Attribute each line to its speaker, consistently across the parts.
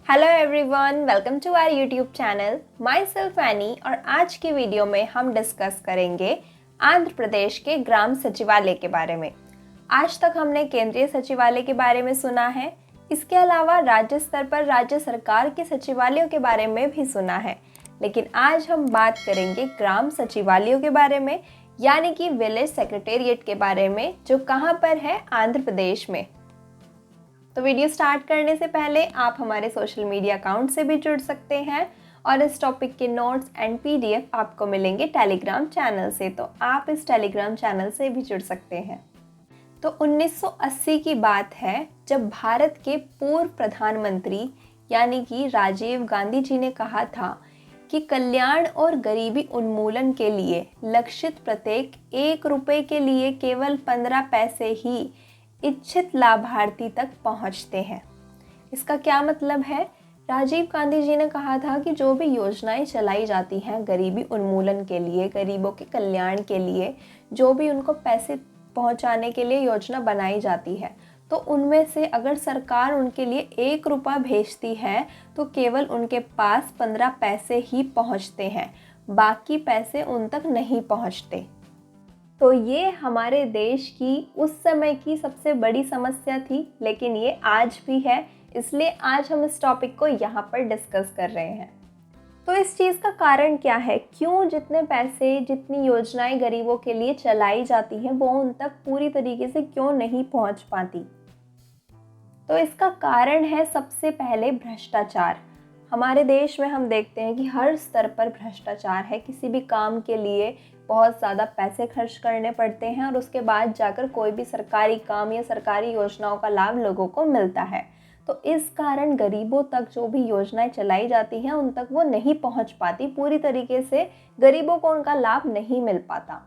Speaker 1: Hello everyone, welcome to our YouTube channel. Myself Annie. और आज की video में हम डिस्कस करेंगे आंध्र प्रदेश के ग्राम सचिवालय के बारे में। आज तक हमने केंद्रीय सचिवालय के बारे में सुना है, इसके अलावा राज्य स्तर पर राज्य सरकार के सचिवालयों के बारे में भी सुना है, लेकिन आज हम बात करेंगे ग्राम सचिवालयों के बारे में, यानी कि विलेज सेक्रेटेरिएट के बारे में, जो कहाँ पर है, आंध्र प्रदेश में। तो वीडियो स्टार्ट करने से पहले आप हमारे सोशल मीडिया अकाउंट से भी जुड़ सकते हैं और इस टॉपिक के नोट्स एंड पीडीएफ आपको मिलेंगे टेलीग्राम चैनल से, तो आप इस टेलीग्राम चैनल से भी जुड़ सकते हैं। तो 1980 की बात है जब भारत के पूर्व प्रधानमंत्री यानी कि राजीव गांधी जी ने कहा था कि कल्याण और गरीबी उन्मूलन के लिए लक्षित प्रत्येक 1 रुपये के लिए केवल 15 पैसे ही इच्छित लाभार्थी तक पहुंचते हैं। इसका क्या मतलब है? राजीव गांधी जी ने कहा था कि जो भी योजनाएं चलाई जाती हैं गरीबी उन्मूलन के लिए, गरीबों के कल्याण के लिए, जो भी उनको पैसे पहुंचाने के लिए योजना बनाई जाती है, तो उनमें से अगर सरकार उनके लिए 1 रुपया भेजती है तो केवल उनके पास 15 पैसे ही पहुंचते हैं, बाकी पैसे उन तक नहीं पहुंचते। तो ये हमारे देश की उस समय की सबसे बड़ी समस्या थी, लेकिन ये आज भी है, इसलिए आज हम इस टॉपिक को यहाँ पर डिस्कस कर रहे हैं। तो इस चीज़ का कारण क्या है? क्यों जितने पैसे, जितनी योजनाएं गरीबों के लिए चलाई जाती हैं वो उन तक पूरी तरीके से क्यों नहीं पहुँच पाती? तो इसका कारण है सबसे पहले भ्रष्टाचार। हमारे देश में हम देखते हैं कि हर स्तर पर भ्रष्टाचार है। किसी भी काम के लिए बहुत ज़्यादा पैसे खर्च करने पड़ते हैं और उसके बाद जाकर कोई भी सरकारी काम या सरकारी योजनाओं का लाभ लोगों को मिलता है। तो इस कारण गरीबों तक जो भी योजनाएं चलाई जाती हैं उन तक वो नहीं पहुंच पाती, पूरी तरीके से गरीबों को उनका लाभ नहीं मिल पाता।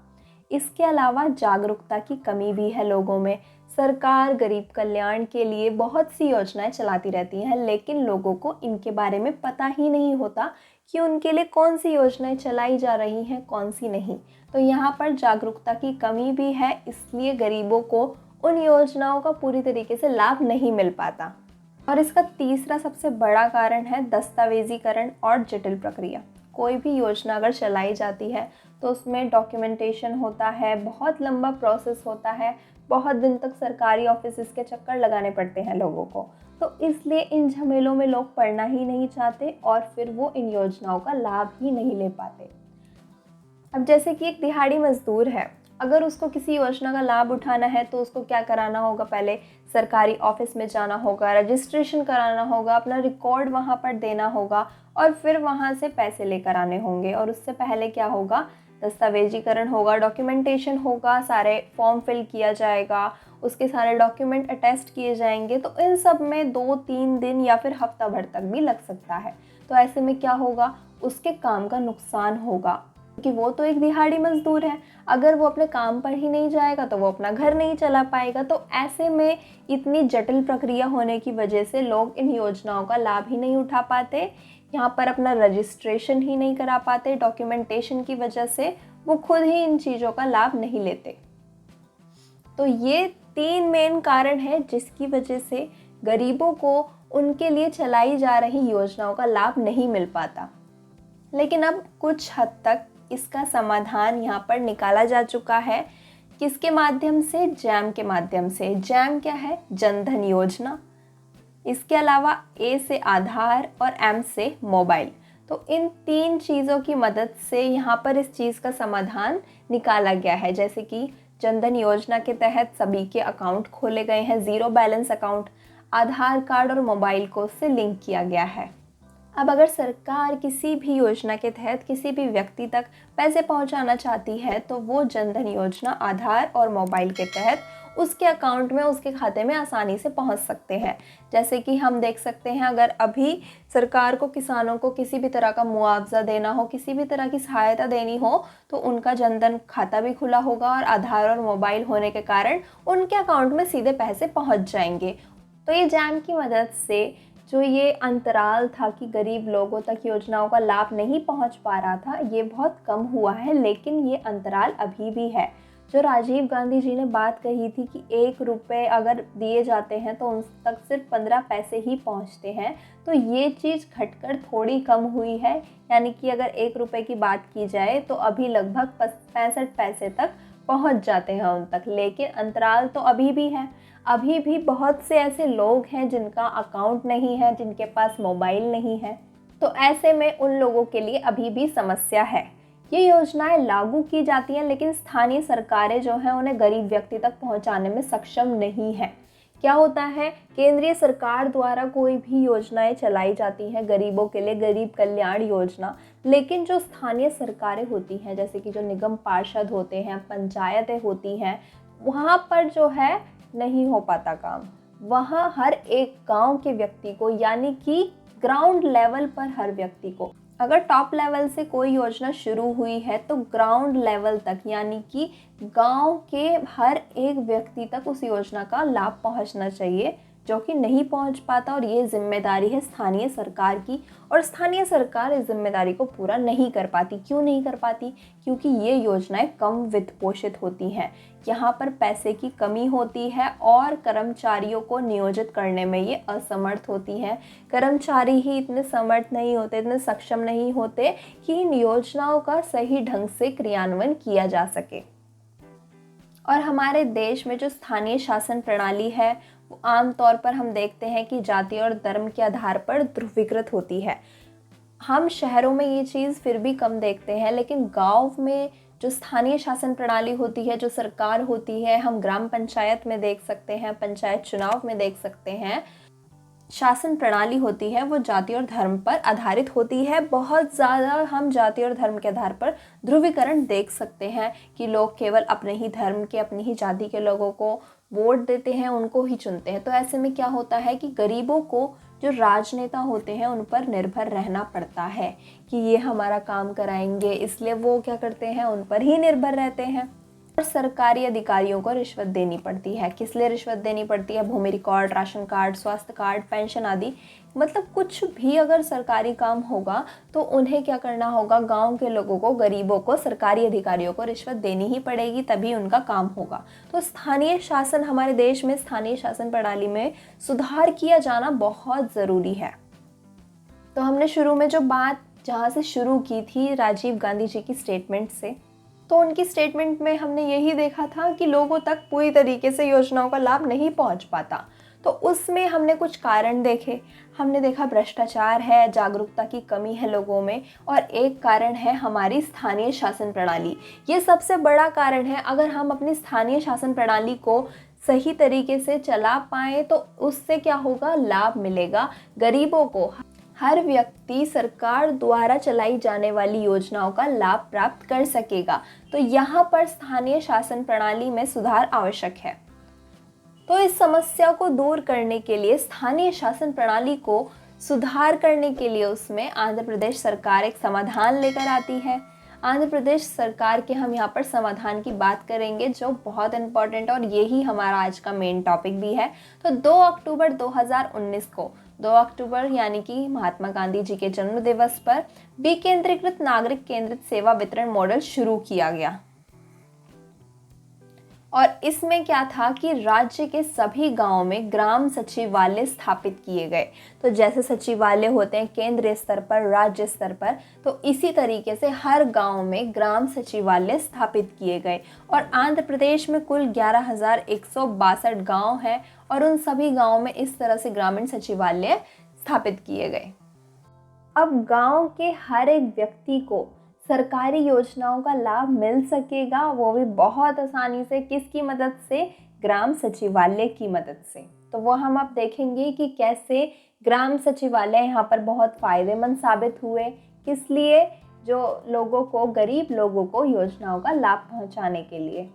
Speaker 1: इसके अलावा जागरूकता की कमी भी है लोगों में। सरकार गरीब कल्याण के लिए बहुत सी योजनाएं चलाती रहती हैं, लेकिन लोगों को इनके बारे में पता ही नहीं होता कि उनके लिए कौन सी योजनाएं चलाई जा रही हैं, कौन सी नहीं। तो यहाँ पर जागरूकता की कमी भी है, इसलिए गरीबों को उन योजनाओं का पूरी तरीके से लाभ नहीं मिल पाता। और इसका तीसरा सबसे बड़ा कारण है दस्तावेजीकरण और जटिल प्रक्रिया। कोई भी योजना अगर चलाई जाती है तो उसमें डॉक्यूमेंटेशन होता है, बहुत लंबा प्रोसेस होता है, बहुत दिन तक सरकारी ऑफिस के चक्कर लगाने पड़ते हैं लोगों को। तो इसलिए इन झमेलों में लोग पड़ना ही नहीं चाहते और फिर वो इन योजनाओं का लाभ ही नहीं ले पाते। अब जैसे कि एक दिहाड़ी मजदूर है, अगर उसको किसी योजना का लाभ उठाना है तो उसको क्या कराना होगा? पहले सरकारी ऑफिस में जाना होगा, रजिस्ट्रेशन कराना होगा, अपना रिकॉर्ड वहाँ पर देना होगा और फिर वहाँ से पैसे लेकर आने होंगे। और उससे पहले क्या होगा? दस्तावेजीकरण होगा, डॉक्यूमेंटेशन होगा, सारे फॉर्म फिल किया जाएगा, उसके सारे डॉक्यूमेंट अटेस्ट किए जाएंगे। तो इन सब में 2-3 दिन या फिर हफ्ता भर तक भी लग सकता है। तो ऐसे में क्या होगा? उसके काम का नुकसान होगा, क्योंकि वो तो एक दिहाड़ी मजदूर है। अगर वो अपने काम पर ही नहीं जाएगा तो वो अपना घर नहीं चला पाएगा। तो ऐसे में इतनी जटिल प्रक्रिया होने की वजह से लोग इन योजनाओं का लाभ ही नहीं उठा पाते, यहाँ पर अपना रजिस्ट्रेशन ही नहीं करा पाते। डॉक्यूमेंटेशन की वजह से वो खुद ही इन चीज़ों का लाभ नहीं लेते। तो ये 3 मेन कारण है जिसकी वजह से गरीबों को उनके लिए चलाई जा रही योजनाओं का लाभ नहीं मिल पाता। लेकिन अब कुछ हद तक इसका समाधान यहाँ पर निकाला जा चुका है। किसके माध्यम से? जैम के माध्यम से। जैम क्या है? जनधन योजना। इसके अलावा ए से आधार और एम से मोबाइल। तो इन 3 चीज़ों की मदद से यहाँ पर इस चीज़ का समाधान निकाला गया है। जैसे कि जनधन योजना के तहत सभी के अकाउंट खोले गए हैं, ज़ीरो बैलेंस अकाउंट। आधार कार्ड और मोबाइल को उससे लिंक किया गया है। अब अगर सरकार किसी भी योजना के तहत किसी भी व्यक्ति तक पैसे पहुंचाना चाहती है तो वो जनधन योजना आधार और मोबाइल के तहत उसके अकाउंट में, उसके खाते में आसानी से पहुंच सकते हैं। जैसे कि हम देख सकते हैं, अगर अभी सरकार को किसानों को किसी भी तरह का मुआवजा देना हो, किसी भी तरह की सहायता देनी हो, तो उनका जनधन खाता भी खुला होगा और आधार और मोबाइल होने के कारण उनके अकाउंट में सीधे पैसे पहुँच जाएंगे। तो ये जैम की मदद से जो ये अंतराल था कि गरीब लोगों तक योजनाओं का लाभ नहीं पहुंच पा रहा था, ये बहुत कम हुआ है, लेकिन ये अंतराल अभी भी है। जो राजीव गांधी जी ने बात कही थी कि 1 रुपये अगर दिए जाते हैं तो उन तक सिर्फ 15 पैसे ही पहुंचते हैं, तो ये चीज़ घटकर थोड़ी कम हुई है। यानी कि अगर 1 रुपये की बात की जाए तो अभी लगभग 65 पैसे तक पहुंच जाते हैं उन तक, लेकिन अंतराल तो अभी भी है। अभी भी बहुत से ऐसे लोग हैं जिनका अकाउंट नहीं है, जिनके पास मोबाइल नहीं है, तो ऐसे में उन लोगों के लिए अभी भी समस्या है। ये योजनाएं लागू की जाती हैं, लेकिन स्थानीय सरकारें जो हैं उन्हें गरीब व्यक्ति तक पहुंचाने में सक्षम नहीं है। क्या होता है, केंद्रीय सरकार द्वारा कोई भी योजनाएं चलाई जाती हैं गरीबों के लिए, गरीब कल्याण योजना, लेकिन जो स्थानीय सरकारें होती हैं, जैसे कि जो निगम पार्षद होते हैं, पंचायतें होती हैं, वहाँ पर जो है नहीं हो पाता काम। वहाँ हर एक गांव के व्यक्ति को, यानी कि ग्राउंड लेवल पर हर व्यक्ति को, अगर टॉप लेवल से कोई योजना शुरू हुई है तो ग्राउंड लेवल तक, यानी कि गांव के हर एक व्यक्ति तक उस योजना का लाभ पहुंचना चाहिए, जो कि नहीं पहुंच पाता। और ये जिम्मेदारी है स्थानीय सरकार की, और स्थानीय सरकार इस जिम्मेदारी को पूरा नहीं कर पाती। क्यों नहीं कर पाती? क्योंकि ये योजनाएं कम वित्त पोषित होती हैं, यहाँ पर पैसे की कमी होती है और कर्मचारियों को नियोजित करने में ये असमर्थ होती हैं। कर्मचारी ही इतने समर्थ नहीं होते, इतने सक्षम नहीं होते कि इन योजनाओं का सही ढंग से क्रियान्वयन किया जा सके। और हमारे देश में जो स्थानीय शासन प्रणाली है वो आमतौर पर हम देखते हैं कि जाति और धर्म के आधार पर ध्रुवीकृत होती है। हम शहरों में ये चीज़ फिर भी कम देखते हैं, लेकिन गांव में जो स्थानीय शासन प्रणाली होती है, जो सरकार होती है, हम ग्राम पंचायत में देख सकते हैं, पंचायत चुनाव में देख सकते हैं, शासन प्रणाली होती है वो जाति और धर्म पर आधारित होती है। बहुत ज़्यादा हम जाति और धर्म के आधार पर ध्रुवीकरण देख सकते हैं कि लोग केवल अपने ही धर्म के, अपनी ही जाति के लोगों को वोट देते हैं, उनको ही चुनते हैं। तो ऐसे में क्या होता है कि गरीबों को जो राजनेता होते हैं उन पर निर्भर रहना पड़ता है कि ये हमारा काम कराएंगे, इसलिए वो क्या करते हैं, उन पर ही निर्भर रहते हैं। और सरकारी अधिकारियों को रिश्वत देनी पड़ती है। किस लिए रिश्वत देनी पड़ती है? भूमि रिकॉर्ड, राशन कार्ड, स्वास्थ्य कार्ड, पेंशन आदि, मतलब कुछ भी अगर सरकारी काम होगा तो उन्हें क्या करना होगा, गांव के लोगों को, गरीबों को, सरकारी अधिकारियों को रिश्वत देनी ही पड़ेगी, तभी उनका काम होगा। तो स्थानीय शासन, हमारे देश में स्थानीय शासन प्रणाली में सुधार किया जाना बहुत ज़रूरी है। तो हमने शुरू में जो बात जहाँ से शुरू की थी राजीव गांधी जी की स्टेटमेंट से, तो उनकी स्टेटमेंट में हमने यही देखा था कि लोगों तक पूरी तरीके से योजनाओं का लाभ नहीं पहुंच पाता। तो उसमें हमने कुछ कारण देखे। हमने देखा भ्रष्टाचार है, जागरूकता की कमी है लोगों में, और एक कारण है हमारी स्थानीय शासन प्रणाली। ये सबसे बड़ा कारण है। अगर हम अपनी स्थानीय शासन प्रणाली को सही तरीके से चला पाएँ तो उससे क्या होगा, लाभ मिलेगा गरीबों को। हर व्यक्ति सरकार द्वारा चलाई जाने वाली योजनाओं का लाभ प्राप्त कर सकेगा। तो यहाँ पर स्थानीय शासन प्रणाली में सुधार आवश्यक है। तो इस समस्या को दूर करने के लिए, स्थानीय शासन प्रणाली को सुधार करने के लिए, उसमें आंध्र प्रदेश सरकार एक समाधान लेकर आती है। आंध्र प्रदेश सरकार के हम यहाँ पर समाधान की बात करेंगे, जो बहुत इम्पोर्टेंट, और यही हमारा आज का मेन टॉपिक भी है। तो 2 अक्टूबर 2019 को, 2 अक्टूबर यानी कि महात्मा गांधी जी के जन्म दिवस पर, विकेंद्रीकृत नागरिक केंद्रित सेवा वितरण मॉडल शुरू किया गया। और इसमें क्या था कि राज्य के सभी गांवों में ग्राम सचिवालय स्थापित किए गए। तो जैसे सचिवालय होते हैं केंद्रीय स्तर पर, राज्य स्तर पर, तो इसी तरीके से हर गांव में ग्राम सचिवालय स्थापित किए गए। और आंध्र प्रदेश में कुल 11,162 गांव हैं, और उन सभी गांवों में इस तरह से ग्रामीण सचिवालय स्थापित किए गए। अब गांव के हर एक व्यक्ति को सरकारी योजनाओं का लाभ मिल सकेगा, वो भी बहुत आसानी से। किसकी मदद से? ग्राम सचिवालय की मदद से। तो वो हम अब देखेंगे कि कैसे ग्राम सचिवालय यहाँ पर बहुत फ़ायदेमंद साबित हुए। किस लिए? जो लोगों को, गरीब लोगों को योजनाओं का लाभ पहुँचाने के लिए।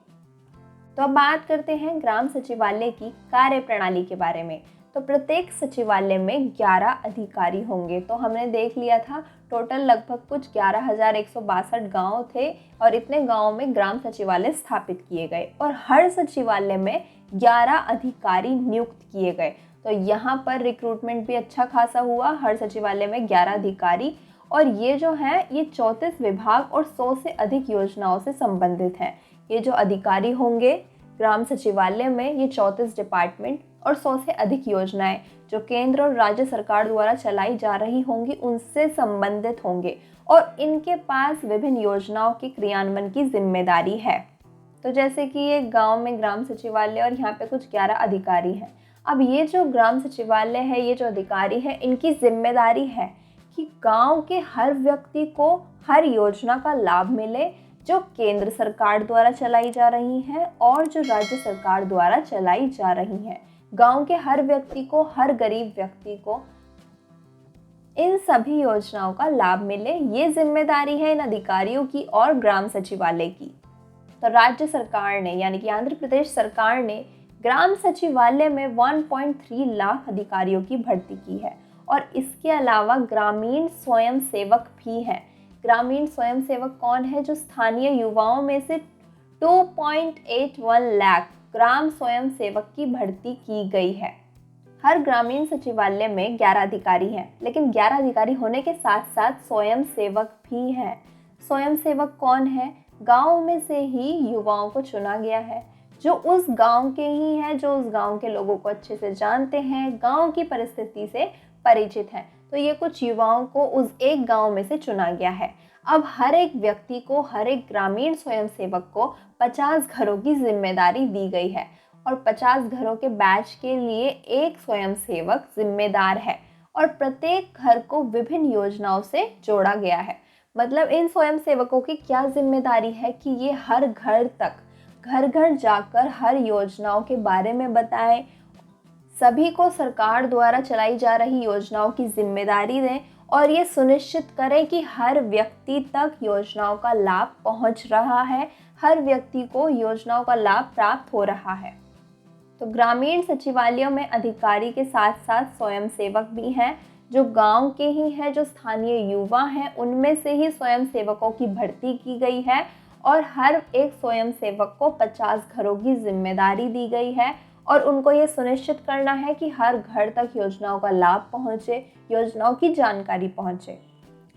Speaker 1: तो अब बात करते हैं ग्राम सचिवालय की कार्यप्रणाली के बारे में। तो प्रत्येक सचिवालय में 11 अधिकारी होंगे। तो हमने देख लिया था टोटल लगभग कुछ 11,162 गांव थे, और इतने गांवों में ग्राम सचिवालय स्थापित किए गए, और हर सचिवालय में 11 अधिकारी नियुक्त किए गए। तो यहाँ पर रिक्रूटमेंट भी अच्छा खासा हुआ, हर सचिवालय में 11 अधिकारी। और ये जो है ये 34 विभाग और 100 से अधिक योजनाओं से संबंधित हैं। ये जो अधिकारी होंगे ग्राम सचिवालय में, ये 34 डिपार्टमेंट और 100 से अधिक योजनाएं जो केंद्र और राज्य सरकार द्वारा चलाई जा रही होंगी उनसे संबंधित होंगे और इनके पास विभिन्न योजनाओं के क्रियान्वयन की जिम्मेदारी है। तो जैसे कि ये गांव में ग्राम सचिवालय और यहाँ पे कुछ 11 अधिकारी हैं। अब ये जो ग्राम सचिवालय है, ये जो अधिकारी है, इनकी जिम्मेदारी है कि गांव के हर व्यक्ति को हर योजना का लाभ मिले जो केंद्र सरकार द्वारा चलाई जा रही है और जो राज्य सरकार द्वारा चलाई जा रही है। गांव के हर व्यक्ति को, हर गरीब व्यक्ति को इन सभी योजनाओं का लाभ मिले, ये जिम्मेदारी है इन अधिकारियों की और ग्राम सचिवालय की। तो राज्य सरकार ने यानी कि आंध्र प्रदेश सरकार ने ग्राम सचिवालय में 1.3 लाख अधिकारियों की भर्ती की है और इसके अलावा ग्रामीण स्वयं सेवक भी हैं। ग्रामीण स्वयं सेवक कौन है? जो स्थानीय युवाओं में से 2.81 लाख ग्राम स्वयं सेवक की भर्ती की गई है। हर ग्रामीण सचिवालय में 11 अधिकारी हैं, लेकिन 11 अधिकारी होने के साथ साथ स्वयं सेवक भी हैं। स्वयं सेवक कौन है? गांव में से ही युवाओं को चुना गया है, जो उस गांव के ही हैं, जो उस गांव के लोगों को अच्छे से जानते हैं, गांव की परिस्थिति से परिचित हैं। तो ये कुछ युवाओं को उस एक गांव में से चुना गया है। अब हर एक व्यक्ति को, हर एक ग्रामीण स्वयंसेवक को 50 घरों की जिम्मेदारी दी गई है और 50 घरों के बैच के लिए एक स्वयंसेवक जिम्मेदार है और प्रत्येक घर को विभिन्न योजनाओं से जोड़ा गया है। मतलब इन स्वयंसेवकों की क्या जिम्मेदारी है कि ये हर घर तक, घर घर जाकर हर योजनाओं के बारे में बताएं, सभी को सरकार द्वारा चलाई जा रही योजनाओं की जिम्मेदारी दें और ये सुनिश्चित करें कि हर व्यक्ति तक योजनाओं का लाभ पहुंच रहा है, हर व्यक्ति को योजनाओं का लाभ प्राप्त हो रहा है। तो ग्रामीण सचिवालयों में अधिकारी के साथ साथ स्वयंसेवक भी हैं, जो गांव के ही हैं, जो स्थानीय युवा हैं, उनमें से ही स्वयंसेवकों की भर्ती की गई है और हर एक स्वयंसेवक को 50 घरों की जिम्मेदारी दी गई है और उनको ये सुनिश्चित करना है कि हर घर तक योजनाओं का लाभ पहुंचे, योजनाओं की जानकारी पहुंचे।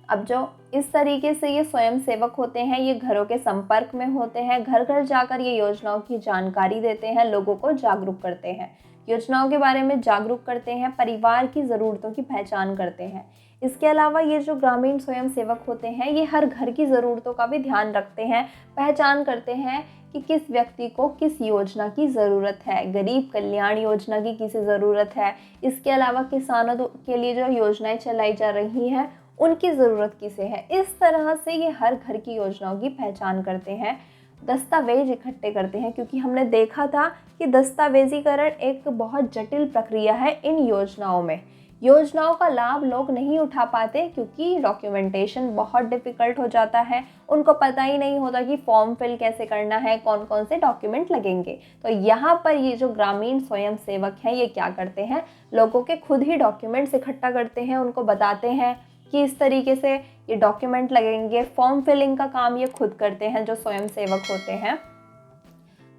Speaker 1: अब जो इस तरीके से ये स्वयंसेवक होते हैं, ये घरों के संपर्क में होते हैं, घर घर जाकर ये योजनाओं की जानकारी देते हैं, लोगों को जागरूक करते हैं, योजनाओं के बारे में जागरूक करते हैं, परिवार की ज़रूरतों की पहचान करते हैं। इसके अलावा ये जो ग्रामीण स्वयंसेवक होते हैं, ये हर घर की ज़रूरतों का भी ध्यान रखते हैं, पहचान करते हैं कि किस व्यक्ति को किस योजना की ज़रूरत है, गरीब कल्याण योजना की किसे ज़रूरत है। इसके अलावा किसानों के लिए जो योजनाएं चलाई जा रही हैं उनकी ज़रूरत किसे है। इस तरह से ये हर घर की योजनाओं की पहचान करते हैं, दस्तावेज इकट्ठे करते हैं, क्योंकि हमने देखा था कि दस्तावेजीकरण एक बहुत जटिल प्रक्रिया है इन योजनाओं में। योजनाओं का लाभ लोग नहीं उठा पाते क्योंकि डॉक्यूमेंटेशन बहुत डिफ़िकल्ट हो जाता है, उनको पता ही नहीं होता कि फॉर्म फिल कैसे करना है, कौन कौन से डॉक्यूमेंट लगेंगे। तो यहाँ पर ये जो ग्रामीण स्वयंसेवक हैं ये क्या करते हैं, लोगों के खुद ही डॉक्यूमेंट्स इकट्ठा करते हैं, उनको बताते हैं कि इस तरीके से ये डॉक्यूमेंट लगेंगे। फॉर्म फिलिंग का काम ये खुद करते हैं जो स्वयंसेवक होते हैं।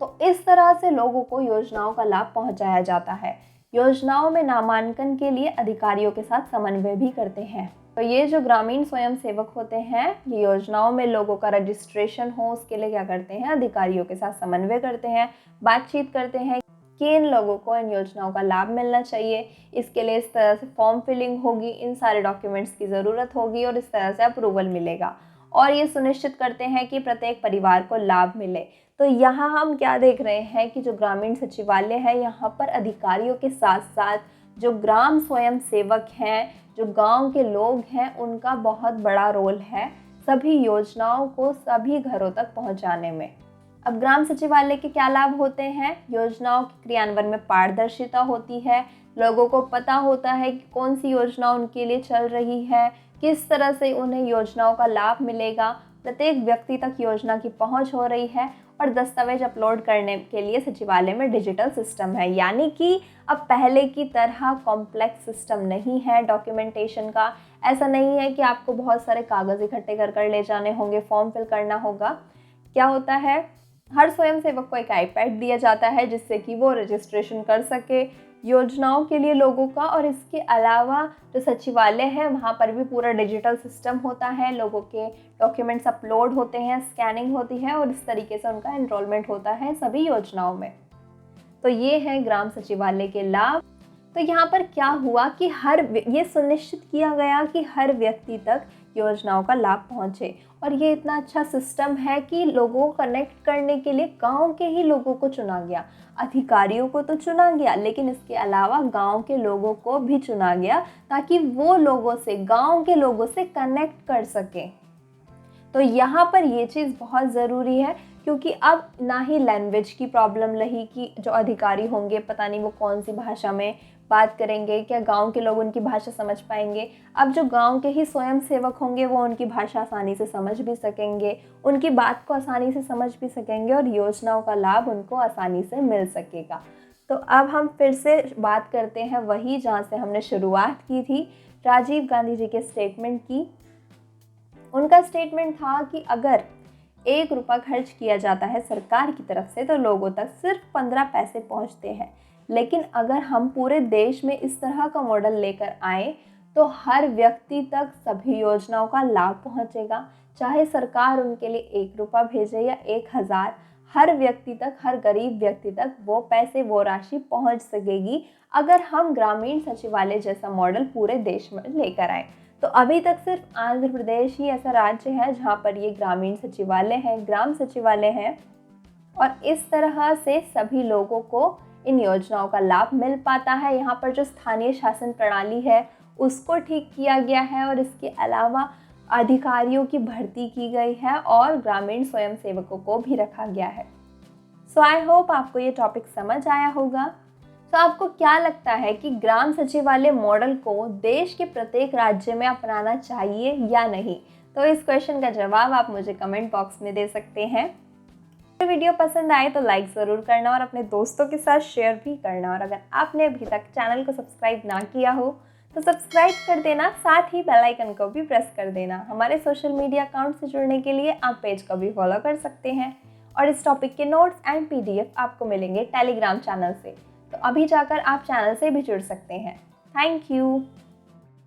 Speaker 1: तो इस तरह से लोगों को योजनाओं का लाभ पहुंचाया जाता है। योजनाओं में नामांकन के लिए अधिकारियों के साथ समन्वय भी करते हैं। तो ये जो ग्रामीण स्वयंसेवक होते हैं, ये योजनाओं में लोगों का रजिस्ट्रेशन हो उसके लिए क्या करते हैं, अधिकारियों के साथ समन्वय करते हैं, बातचीत करते हैं कि इन लोगों को इन योजनाओं का लाभ मिलना चाहिए। इसके लिए इस तरह से फॉर्म फिलिंग होगी, इन सारे डॉक्यूमेंट्स की ज़रूरत होगी और इस तरह से अप्रूवल मिलेगा। और ये सुनिश्चित करते हैं कि प्रत्येक परिवार को लाभ मिले। तो यहाँ हम क्या देख रहे हैं कि जो ग्रामीण सचिवालय है, यहाँ पर अधिकारियों के साथ साथ जो ग्राम स्वयं सेवक हैं, जो गांव के लोग हैं, उनका बहुत बड़ा रोल है सभी योजनाओं को सभी घरों तक पहुँचाने में। अब ग्राम सचिवालय के क्या लाभ होते हैं? योजनाओं के क्रियान्वयन में पारदर्शिता होती है, लोगों को पता होता है कि कौन सी योजना उनके लिए चल रही है, किस तरह से उन्हें योजनाओं का लाभ मिलेगा, प्रत्येक व्यक्ति तक योजना की पहुंच हो रही है। और दस्तावेज अपलोड करने के लिए सचिवालय में डिजिटल सिस्टम है, यानी कि अब पहले की तरह कॉम्प्लेक्स सिस्टम नहीं है डॉक्यूमेंटेशन का। ऐसा नहीं है कि आपको बहुत सारे कागज़ इकट्ठे कर ले जाने होंगे, फॉर्म फिल करना होगा। क्या होता है, हर स्वयंसेवक को एक आईपैड दिया जाता है जिससे कि वो रजिस्ट्रेशन कर सके, योजनाओं के लिए लोगों का, और इसके अलावा जो सचिवालय है वहाँ पर भी पूरा डिजिटल सिस्टम होता है, लोगों के डॉक्यूमेंट्स अपलोड होते हैं, स्कैनिंग होती है और इस तरीके से उनका एनरोलमेंट होता है सभी योजनाओं में। तो ये है ग्राम सचिवालय के लाभ। तो यहाँ पर क्या हुआ कि ये सुनिश्चित किया गया कि हर व्यक्ति तक योजनाओं का लाभ पहुँचे, और ये इतना अच्छा सिस्टम है कि लोगों को कनेक्ट करने के लिए गांव के ही लोगों को चुना गया। अधिकारियों को तो चुना गया, लेकिन इसके अलावा गांव के लोगों को भी चुना गया ताकि वो गांव के लोगों से कनेक्ट कर सकें। तो यहाँ पर ये चीज़ बहुत ज़रूरी है, क्योंकि अब ना ही लैंग्वेज की प्रॉब्लम रही कि जो अधिकारी होंगे पता नहीं वो कौन सी भाषा में बात करेंगे, क्या गांव के लोग उनकी भाषा समझ पाएंगे। अब जो गांव के ही स्वयं सेवक होंगे वो उनकी भाषा आसानी से समझ भी सकेंगे, उनकी बात को आसानी से समझ भी सकेंगे और योजनाओं का लाभ उनको आसानी से मिल सकेगा। तो अब हम फिर से बात करते हैं वही जहाँ से हमने शुरुआत की थी, राजीव गांधी जी के स्टेटमेंट की। उनका स्टेटमेंट था कि अगर 1 रुपया खर्च किया जाता है सरकार की तरफ से तो लोगों तक सिर्फ 15 पैसे पहुंचते हैं, लेकिन अगर हम पूरे देश में इस तरह का मॉडल लेकर आए तो हर व्यक्ति तक सभी योजनाओं का लाभ पहुंचेगा। चाहे सरकार उनके लिए 1 रुपया भेजे या 1000, हर व्यक्ति तक, हर गरीब व्यक्ति तक वो पैसे, वो राशि पहुंच सकेगी अगर हम ग्रामीण सचिवालय जैसा मॉडल पूरे देश में लेकर आए। तो अभी तक सिर्फ आंध्र प्रदेश ही ऐसा राज्य है जहाँ पर ये ग्रामीण सचिवालय है, ग्राम सचिवालय है, और इस तरह से सभी लोगों को इन योजनाओं का लाभ मिल पाता है। यहाँ पर जो स्थानीय शासन प्रणाली है उसको ठीक किया गया है, और इसके अलावा अधिकारियों की भर्ती की गई है और ग्रामीण स्वयंसेवकों को भी रखा गया है। सो आई होप आपको ये टॉपिक समझ आया होगा। तो आपको क्या लगता है कि ग्राम सचिवालय मॉडल को देश के प्रत्येक राज्य में अपनाना चाहिए या नहीं? तो इस क्वेश्चन का जवाब आप मुझे कमेंट बॉक्स में दे सकते हैं। वीडियो पसंद आए तो लाइक ज़रूर करना और अपने दोस्तों के साथ शेयर भी करना, और अगर आपने अभी तक चैनल को सब्सक्राइब ना किया हो तो सब्सक्राइब कर देना, साथ ही बेल आइकन को भी प्रेस कर देना। हमारे सोशल मीडिया अकाउंट से जुड़ने के लिए आप पेज को भी फॉलो कर सकते हैं, और इस टॉपिक के नोट्स एंड PDF आपको मिलेंगे टेलीग्राम चैनल से, तो अभी जाकर आप चैनल से भी जुड़ सकते हैं। Thank you.